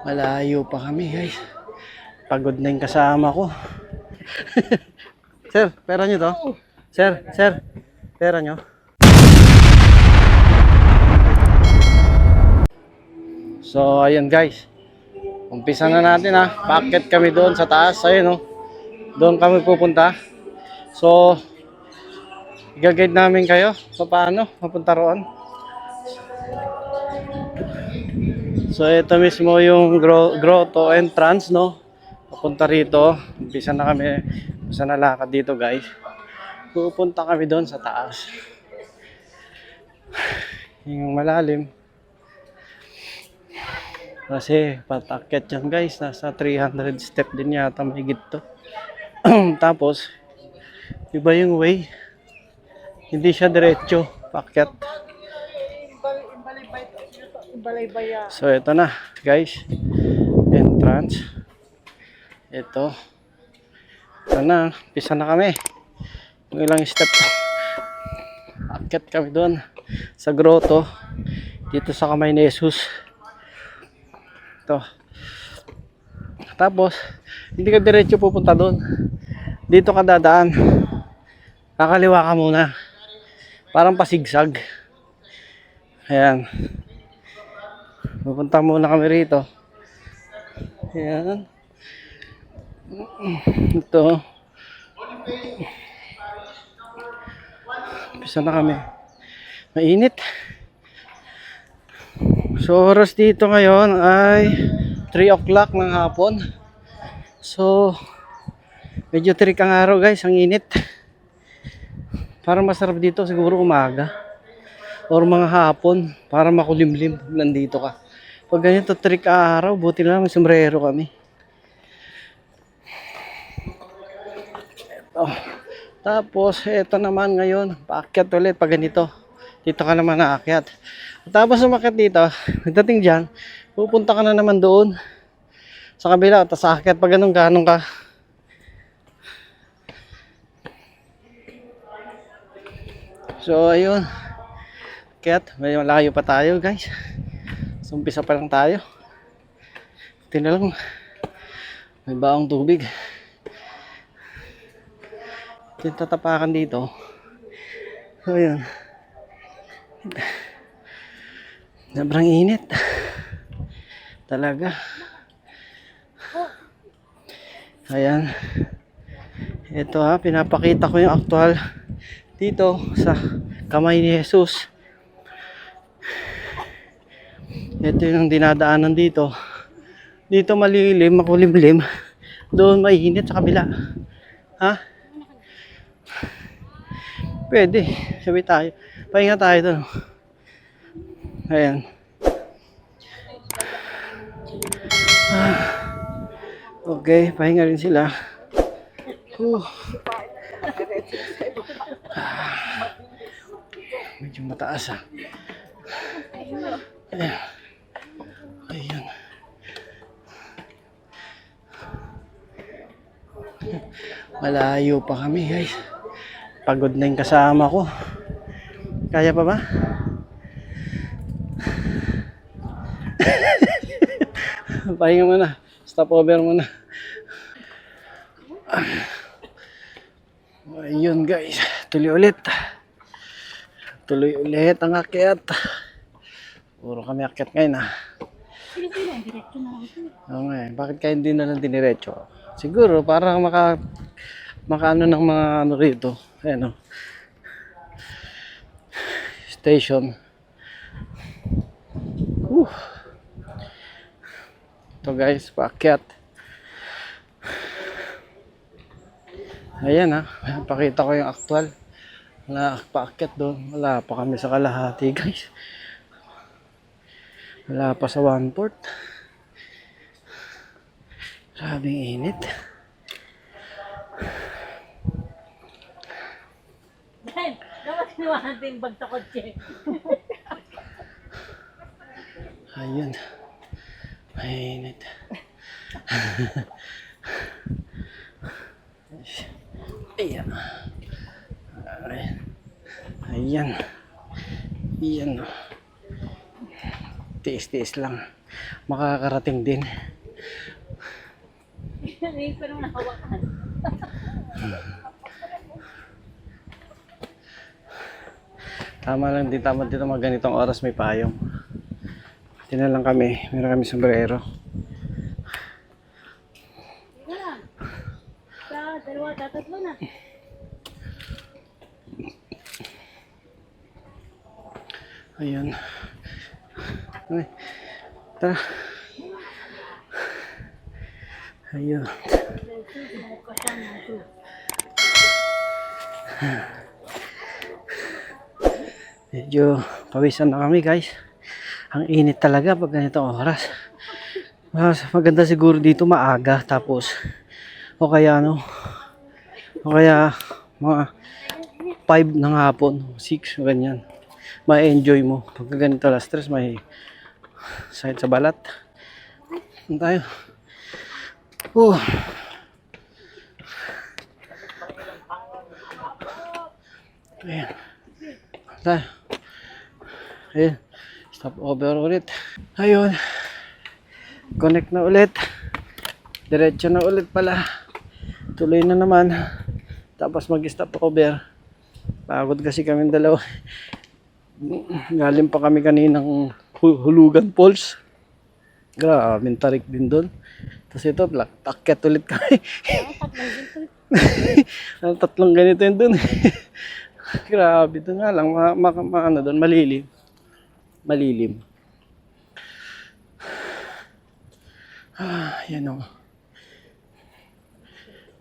Malayo pa kami guys. Pagod na yung kasama ko. Sir, pera nyo to? Sir, pera nyo? So, ayun guys. Umpisa na natin ha. Paakyat kami doon sa taas. Ayun oh. Doon kami pupunta. So, i-guide namin kayo so paano mapunta roon. So, ito mismo yung grotto entrance, no? Papunta rito. Umpisa na kami. Umpisa na lakad dito guys. Pupunta kami doon sa taas. Yung malalim. Kasi patakyat yan guys, nasa 300 step din yata mahigit to. Tapos iba yung way, hindi siya diretso paakyat. So ito na guys, entrance. Ito na, pisa na kami. Yung ilang step paakyat kami doon sa grotto dito sa kamay ni Jesus. Ito. Tapos, hindi ka diretso pupunta doon. Dito ka dadaan. Kakaliwa ka muna. Parang pasigsag. Ayan. Pupunta muna kami rito. Ayan. Ito. Umpisa na kami. Mainit. So, oras dito ngayon ay 3 o'clock ng hapon. So, medyo trick ang araw guys, ang init. Parang masarap dito siguro umaga or mga hapon para makulimlim pag nandito ka. Pag ganito trick ang araw, buti lang may sombrero kami. Ito. Tapos, ito naman ngayon, paakyat ulit pag ganito. Dito ka naman naakyat. Tapos umakyat dito, nagdating dyan, pupunta ka na naman doon sa kabila, tapos aakyat pag ganun ka. So ayun, akyat, may malayo pa tayo guys. So umpisa pa lang tayo. Ito na lang, may baong tubig. Ito yung tatapakan dito. So ayun, sobrang init talaga. Ayan, ito ha, pinapakita ko yung actual dito sa kamay ni Jesus. Ito yung dinadaanan dito. Dito malilim, makulimlim. Doon mainit sa kabila. Ha? Pwede, sabi tayo. Pahinga tayo doon. Ayan. Okay, pahinga rin sila. Medyo mataas ah. Ayan. Ayan. Malayo pa kami guys. Pagod na yung kasama ko. Kaya pa ba? Pahinga muna. Stop over muna. Ayun guys. Tuloy ulit. Tuloy ulit ang akyat. Puro kami akyat ngayon ah. Oo nga eh. Bakit kaya hindi na lang diniretso? Siguro para makaano ng mga ano rito. Ayan o. Station. Ito guys, paakyat. Ayan ha, pakita ko yung actual. Wala paakyat doon. Wala pa kami sa kalahati guys. Wala pa sa 1/4. Grabing init. Dapat niwahan din bag sa kotse. Ayun. Mainit. Ayan. Ayan. Ayan. Tiis-tiis lang. makakarating din. Hindi ko nung nahawakan. Tama lang din, tama dito mga ganitong oras may payong. Tina lang kami, meron kami sombrero. Sige lang. Sa dalawa, tatatlo na. Ayun. Ay, tara. Ayun. Medyo pawisan na kami guys. Ang init talaga pag ganitong oras. Mas maganda siguro dito maaga tapos o kaya ano o kaya mga 5 ng hapon, 6 ganyan. Ma-enjoy mo. Pag ganito alas 3 may sakit sa balat. Ano tayo? Ayan. Tayo. Ayan. Stop over ulit. Ayun. Connect na ulit. Diretso na ulit pala. Tuloy na naman. Tapos mag-stop over. Pagod kasi kami dalawa. Galing pa kami kaninang Hulugan Falls. Grabe, tarik din doon. Tapos ito, takyat ulit kami. Tatlong ganito yun doon. Grabe, doon nga lang. Ano doon, malilim. Malilim. Yan o.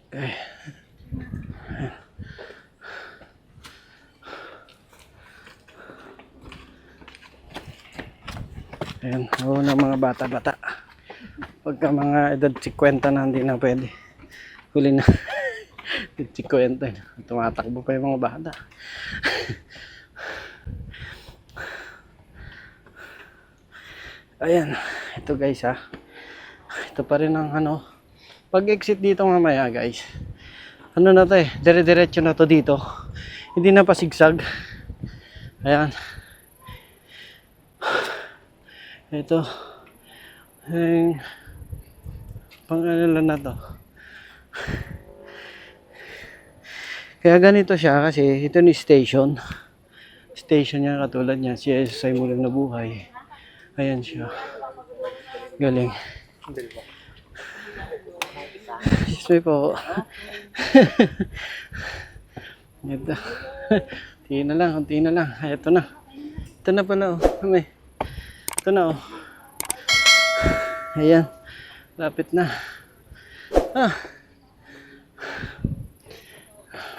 Okay. Ayan, oo na mga bata-bata. Pagka mga edad 50 na hindi na pwede. Huli na. 50. Tumatakbo pa yung mga bata. Ayan, ito guys ha. Ito pa rin ang ano. Pag exit dito mamaya guys. Ano na to eh, dire-diretso na to dito. Hindi na pasigsag. Ayan. Ito. Pang ano lang na to. Kaya ganito siya kasi ito ni station. Station niya katulad niya. CSI Muling na Buhay. Ayan siya. Galing. Excuse me po. Ito. Tingin na lang. Tingin na lang. Ay, ito na. Ito na pala oh. Ito na oh. Ayan. Lapit na.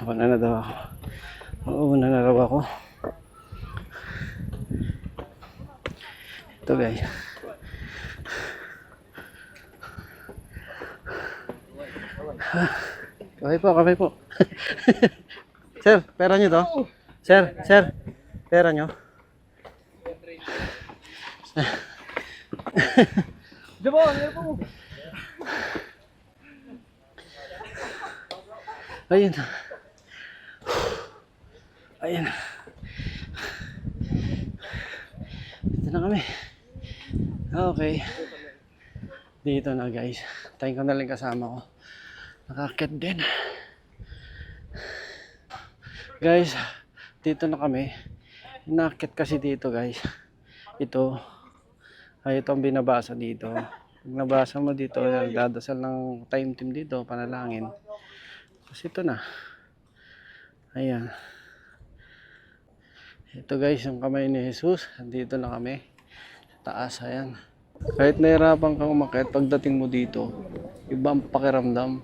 Una na daw ako. Una na daw ako. Ito guys. Kaway po. Sir, pera nyo to? Sir, pera nyo? Diba, ano po? Ayun. Ayun. Dito na kami. Okay. Dito na guys. Tayo ko na lang kasama ko. Nakakit din. Guys, dito na kami. Nakakit kasi dito guys. Ito. Ay, ito ang binabasa dito. Pag nabasa mo dito, nagdadasal ng time team dito, panalangin. Kasi ito na. Ayan. Ito guys, yung kamay ni Jesus. Dito na kami. Sa taas, ayan. Kahit nahirapan kang umakyat, pagdating mo dito, iba ang pakiramdam.